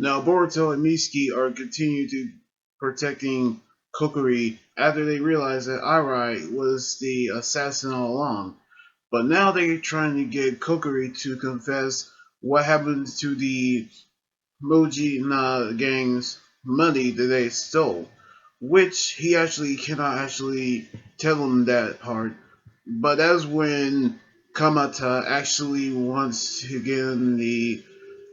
Now, Boruto and Mitsuki are continuing to protecting Kokiri after they realize that Arai was the assassin all along. But now they're trying to get Kokiri to confess what happened to the Moji Na gang's money that they stole, which he actually cannot actually tell them that part. But that's when Kamata actually wants to get in the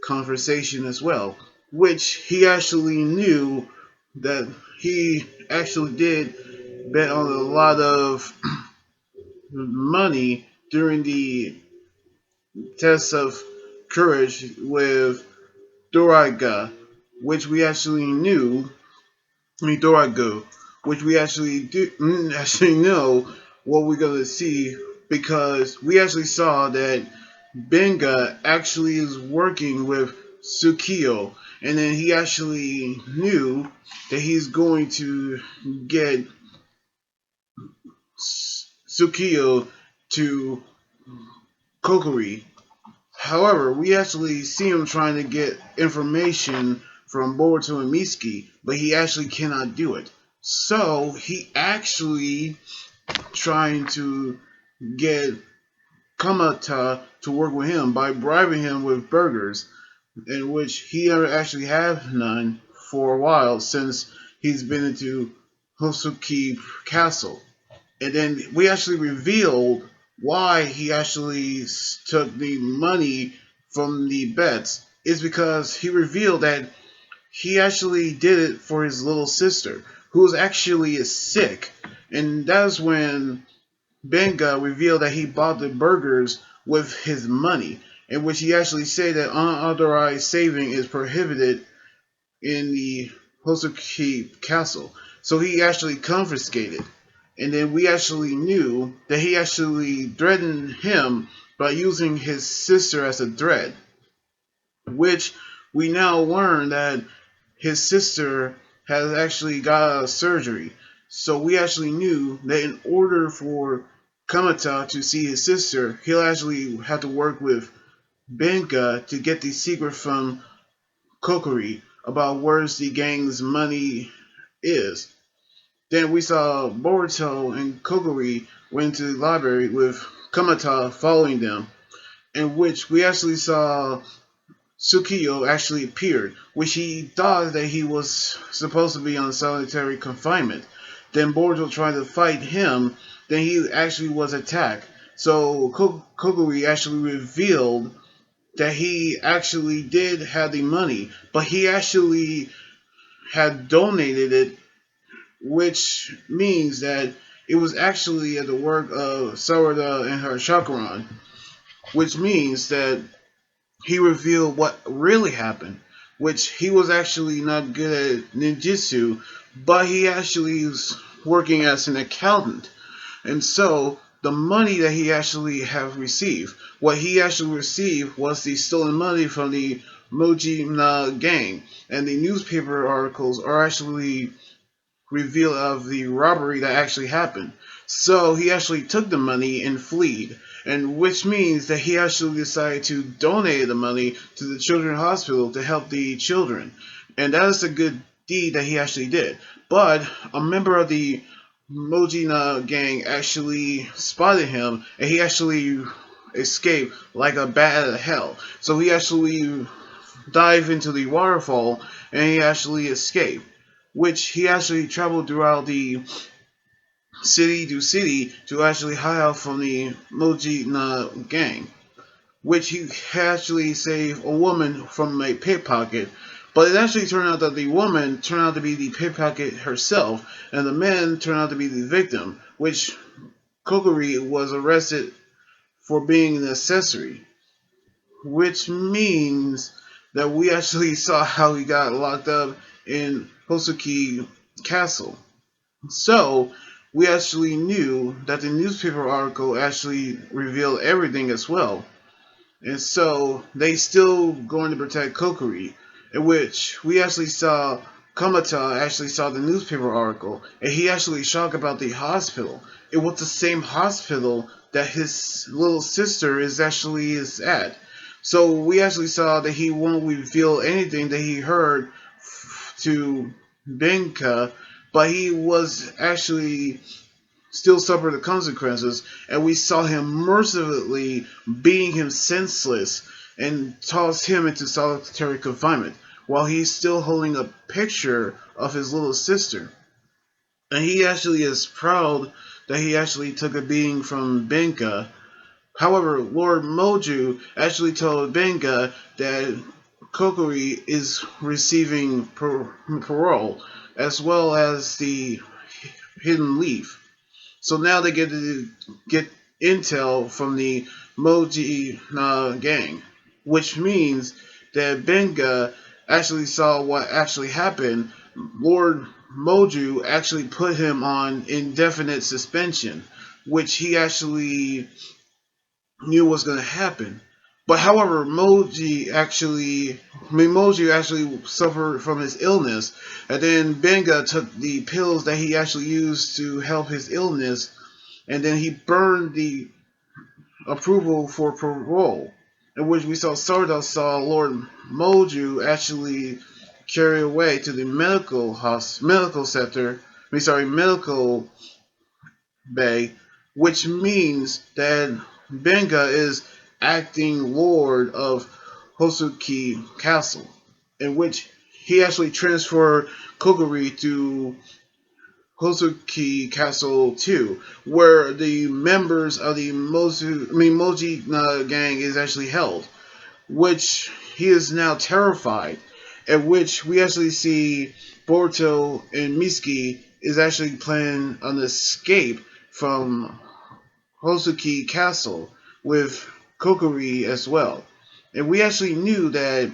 conversation as well, which he actually knew that he actually did bet on a lot of money during the test of courage with Doraga, which we actually knew. I mean Dorago, which we actually do actually know what we're gonna see because we actually saw that Benga actually is working with Tsukiyo, and then he actually knew that he's going to get Tsukiyo to Kokiri. However, we actually see him trying to get information from Boruto and Mitsuki, but he actually cannot do it. So he actually trying to get Kamata to work with him by bribing him with burgers, in which he never actually have none for a while since he's been into Hosuki Castle. And then we actually revealed why he actually took the money from the bets is because he revealed that he actually did it for his little sister, who was actually sick. And that's when Benga revealed that he bought the burgers with his money, in which he actually said that unauthorized saving is prohibited in the Hosuki Castle. So he actually confiscated. And then we actually knew that he actually threatened him by using his sister as a threat, which we now learn that his sister has actually got a surgery. So we actually knew that in order for Kamata to see his sister, he'll actually have to work with Benga to get the secret from Kokiri about where the gang's money is. Then we saw Boruto and Kokiri went to the library with Kamata following them, in which we actually saw Tsukiyo actually appeared, which he thought that he was supposed to be on solitary confinement. Then Boruto tried to fight him, then he actually was attacked. So Kokiri actually revealed that he actually did have the money, but he actually had donated it, which means that it was actually at the work of Sarada and her chakran, which means that he revealed what really happened, which he was actually not good at ninjutsu, but he actually was working as an accountant. And so the money that he actually have received, what he actually received was the stolen money from the Mojina gang. And the newspaper articles are actually reveal of the robbery that actually happened. So he actually took the money and fled, and which means that he actually decided to donate the money to the children's hospital to help the children. And that is a good deed that he actually did. But a member of the Mojina gang actually spotted him, and he actually escaped like a bat out of hell. So he actually dived into the waterfall, and he actually escaped, which he actually traveled throughout the city to city to actually hide out from the Moji Na gang, which he actually saved a woman from a pickpocket. But it actually turned out that the woman turned out to be the pickpocket herself, and the man turned out to be the victim, which Kokiri was arrested for being an accessory, which means that we actually saw how he got locked up in Hosuki Castle. So we actually knew that the newspaper article actually revealed everything as well. And so they still going to protect Kokiri, in which we actually saw Kamata actually saw the newspaper article, and he actually shocked about the hospital. It was the same hospital that his little sister is actually is at. So we actually saw that he won't reveal anything that he heard to Benka, but he was actually still suffer the consequences, and we saw him mercilessly beating him senseless and toss him into solitary confinement while he's still holding a picture of his little sister. And he actually is proud that he actually took a beating from Benka. However, Lord Moju actually told Benga that Kokori is receiving parole as well as the hidden leaf. So now they get intel from the Moji gang, which means that Benga actually saw what actually happened. Lord Moju actually put him on indefinite suspension, which he actually knew was going to happen. But however, Moji actually suffered from his illness, and then Benga took the pills that he actually used to help his illness, and then he burned the approval for parole, in which we saw Stardust saw Lord Moju actually carry away to the medical sector. Medical bay, which means that Benga is acting lord of Hosuki Castle, in which he actually transferred Koguri to Hosuki Castle 2, where the members of the Moji gang is actually held, which he is now terrified, at which we actually see Boruto and Miski is actually planning an escape from Hosuki Castle with Kokori as well. And we actually knew that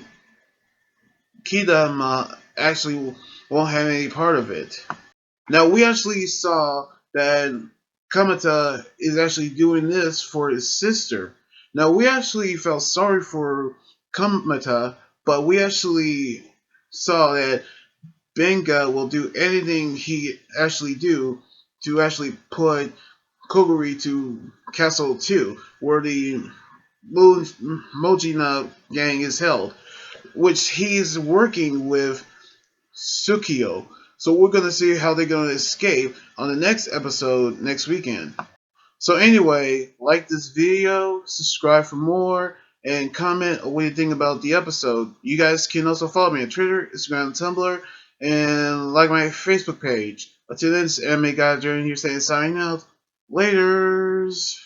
Kidama actually won't have any part of it. Now we actually saw that Kamata is actually doing this for his sister. Now we actually felt sorry for Kamata, but we actually saw that Benga will do anything he actually do to actually put Koguri to Castle 2, where the Mojina gang is held, which he's working with Tsukiyo. So we're gonna see how they're gonna escape on the next episode next weekend. So anyway, like this video, subscribe for more, and comment what you think about the episode. You guys can also follow me on Twitter, Instagram, Tumblr, and like my Facebook page. Until then, it's Anime God during here saying signing out. Laters.